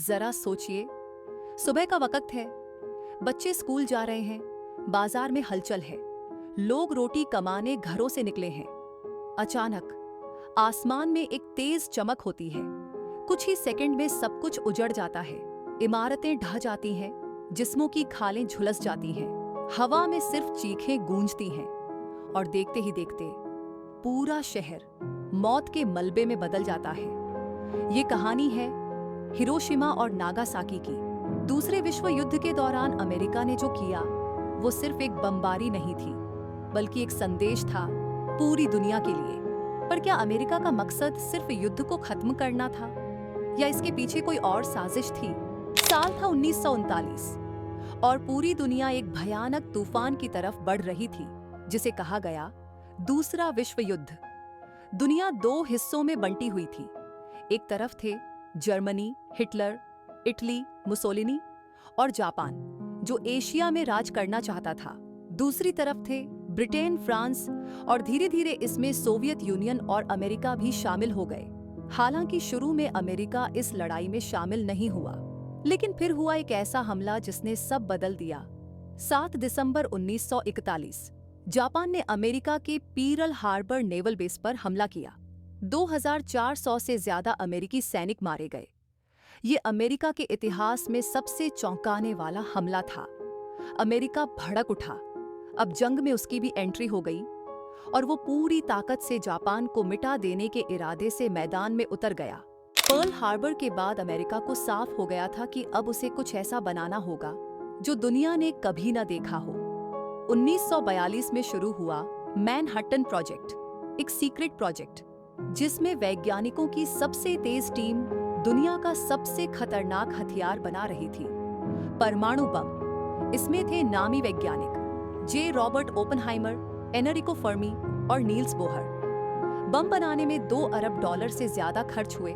जरा सोचिए, सुबह का वक्त है, बच्चे स्कूल जा रहे हैं, बाजार में हलचल है, लोग रोटी कमाने घरों से निकले हैं। अचानक आसमान में एक तेज चमक होती है। कुछ ही सेकंड में सब कुछ उजड़ जाता है। इमारतें ढह जाती हैं, जिस्मों की खालें झुलस जाती हैं, हवा में सिर्फ चीखें गूंजती हैं और देखते ही देखते पूरा शहर मौत के मलबे में बदल जाता है। ये कहानी है हिरोशिमा और नागासाकी की। दूसरे विश्व युद्ध के दौरान अमेरिका ने जो किया वो सिर्फ एक बमबारी नहीं थी, बल्कि एक संदेश था पूरी दुनिया के लिए। पर क्या अमेरिका का मकसद सिर्फ युद्ध को खत्म करना था या इसके पीछे कोई और साजिश थी? साल था 1939 और पूरी दुनिया एक भयानक तूफान की तरफ बढ़ रही थी, जिसे कहा गया दूसरा विश्व युद्ध। दुनिया दो हिस्सों में बंटी हुई थी। एक तरफ थे जर्मनी, हिटलर, इटली, मुसोलिनी और जापान, जो एशिया में राज करना चाहता था। दूसरी तरफ थे ब्रिटेन, फ्रांस और धीरे धीरे इसमें सोवियत यूनियन और अमेरिका भी शामिल हो गए। हालांकि शुरू में अमेरिका इस लड़ाई में शामिल नहीं हुआ, लेकिन फिर हुआ एक ऐसा हमला जिसने सब बदल दिया। 7 दिसंबर 1941 जापान ने अमेरिका के पीरल हार्बर नेवल बेस पर हमला किया। 2400 से ज्यादा अमेरिकी सैनिक मारे गए। ये अमेरिका के इतिहास में सबसे चौंकाने वाला हमला था। अमेरिका भड़क उठा। अब जंग में उसकी भी एंट्री हो गई और वो पूरी ताकत से जापान को मिटा देने के इरादे से मैदान में उतर गया। पर्ल हार्बर के बाद अमेरिका को साफ हो गया था कि अब उसे कुछ ऐसा बनाना होगा जो दुनिया ने कभी न देखा हो। 1942 में शुरू हुआ मैनहट्टन प्रोजेक्ट, एक सीक्रेट प्रोजेक्ट जिसमें वैज्ञानिकों की सबसे तेज टीम दुनिया का सबसे खतरनाक हथियार बना रही थी, परमाणु बम। इसमें थे नामी वैज्ञानिक जे रॉबर्ट ओपेनहाइमर, एनरिको फर्मी और नील्स बोहर। बम बनाने में $2 अरब से ज्यादा खर्च हुए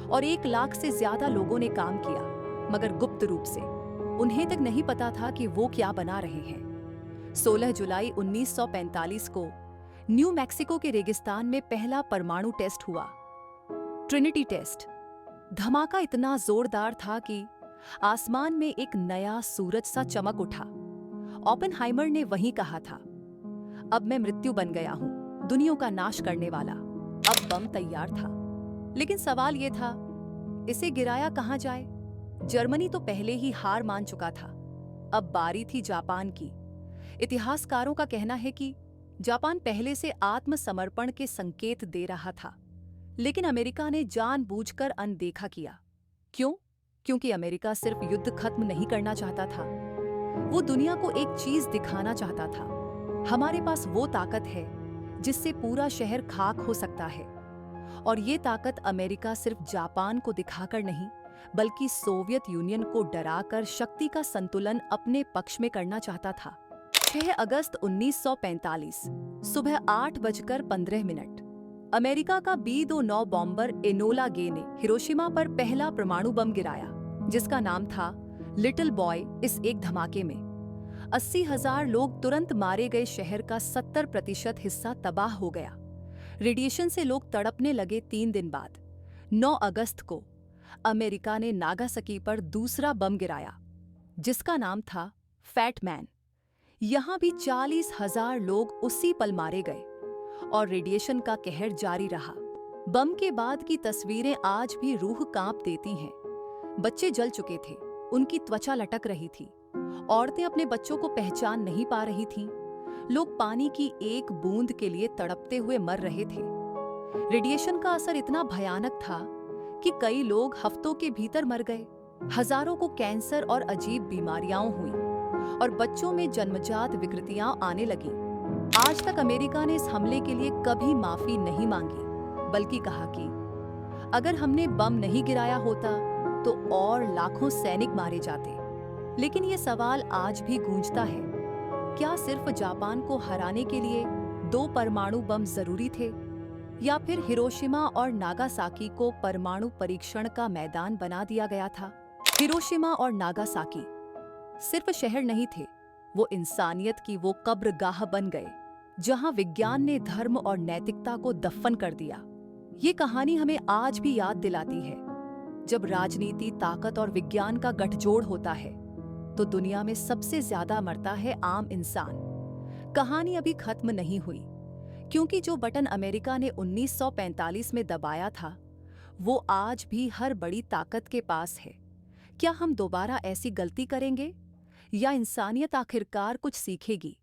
और 1 लाख से ज्यादा लोगों ने काम किया, मगर गुप्त रूप से। उन्हें तक नहीं पता था कि वो क्या बना रहे हैं। 16 जुलाई 1945 को न्यू मैक्सिको के रेगिस्तान में पहला परमाणु टेस्ट हुआ, ट्रिनिटी टेस्ट। धमाका इतना जोरदार था कि आसमान में एक नया सूरज सा चमक उठा। ओपेनहाइमर ने वहीं कहा था, अब मैं मृत्यु बन गया हूं, दुनिया का नाश करने वाला। अब बम तैयार था, लेकिन सवाल यह था, इसे गिराया कहां जाए? जर्मनी तो पहले ही हार मान चुका था। अब बारी थी जापान की। इतिहासकारों का कहना है कि जापान पहले से आत्मसमर्पण के संकेत दे रहा था, लेकिन अमेरिका ने जानबूझकर अनदेखा किया। क्यों? क्योंकि अमेरिका सिर्फ युद्ध खत्म नहीं करना चाहता था, वो दुनिया को एक चीज दिखाना चाहता था, हमारे पास वो ताकत है जिससे पूरा शहर खाक हो सकता है। और ये ताकत अमेरिका सिर्फ जापान को दिखाकर नहीं, बल्कि सोवियत यूनियन को डराकर शक्ति का संतुलन अपने पक्ष में करना चाहता था। 6 अगस्त 1945 सुबह 8:15 अमेरिका का B-29 बॉम्बर एनोला गे ने हिरोशिमा पर पहला परमाणु बम गिराया, जिसका नाम था लिटिल बॉय। इस एक धमाके में 80,000 लोग तुरंत मारे गए। शहर का 70% हिस्सा तबाह हो गया। रेडिएशन से लोग तड़पने लगे। 3 दिन बाद 9 अगस्त को अमेरिका ने नागासाकी पर दूसरा बम गिराया, जिसका नाम था फैट मैन। यहां भी 40,000 लोग उसी पल मारे गए और रेडिएशन का कहर जारी रहा। बम के बाद की तस्वीरें आज भी रूह कांप देती हैं। बच्चे जल चुके थे, उनकी त्वचा लटक रही थी। औरतें अपने बच्चों को पहचान नहीं पा रही थीं। लोग पानी की एक बूंद के लिए तड़पते हुए मर रहे थे। रेडिएशन का असर इतना भयानक था कि कई लोग हफ्तों के भीतर मर गए। हजारों को कैंसर और अजीब बीमारियां हुई और बच्चों में जन्मजात विकृतियां आने लगी। आज तक अमेरिका ने इस हमले के लिए कभी माफी नहीं मांगी, बल्कि कहा कि अगर हमने बम नहीं गिराया होता तो और लाखों सैनिक मारे जाते। लेकिन ये सवाल आज भी गूंजता है, क्या सिर्फ जापान को हराने के लिए 2 परमाणु बम जरूरी थे, या फिर हिरोशिमा और नागासाकी को परमाणु परीक्षण का मैदान बना दिया गया था? हिरोशिमा और नागासाकी सिर्फ शहर नहीं थे, वो इंसानियत की वो कब्रगाह बन गए जहां विज्ञान ने धर्म और नैतिकता को दफन कर दिया। ये कहानी हमें आज भी याद दिलाती है, जब राजनीति, ताकत और विज्ञान का गठजोड़ होता है तो दुनिया में सबसे ज्यादा मरता है आम इंसान। कहानी अभी खत्म नहीं हुई, क्योंकि जो बटन अमेरिका ने 1945 में दबाया था वो आज भी हर बड़ी ताकत के पास है। क्या हम दोबारा ऐसी गलती करेंगे या इंसानियत आखिरकार कुछ सीखेगी?